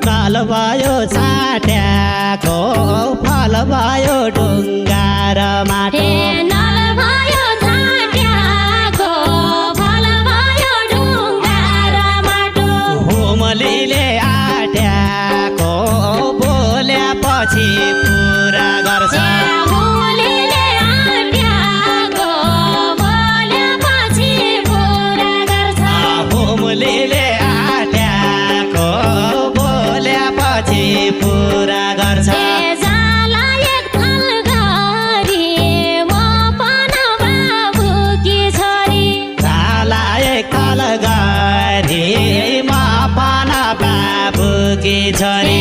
नल भयो साट्याको फल भयो ढुङ्गा र माटो नल भयो छाट्याको फल भयो ढुङ्गा र माटो होमलीले आट्याको बोल्यापछि पुरा गर्छ होमलीले आट्याको बोलेपछि पुरा गर्छ होमलीले आट्याको बोल्यापछि पुरा गर्छ जाला एक थाल गरी म पन बाबुकी छोरी जाला एक थाल गरी म पन बाबुकी छोरी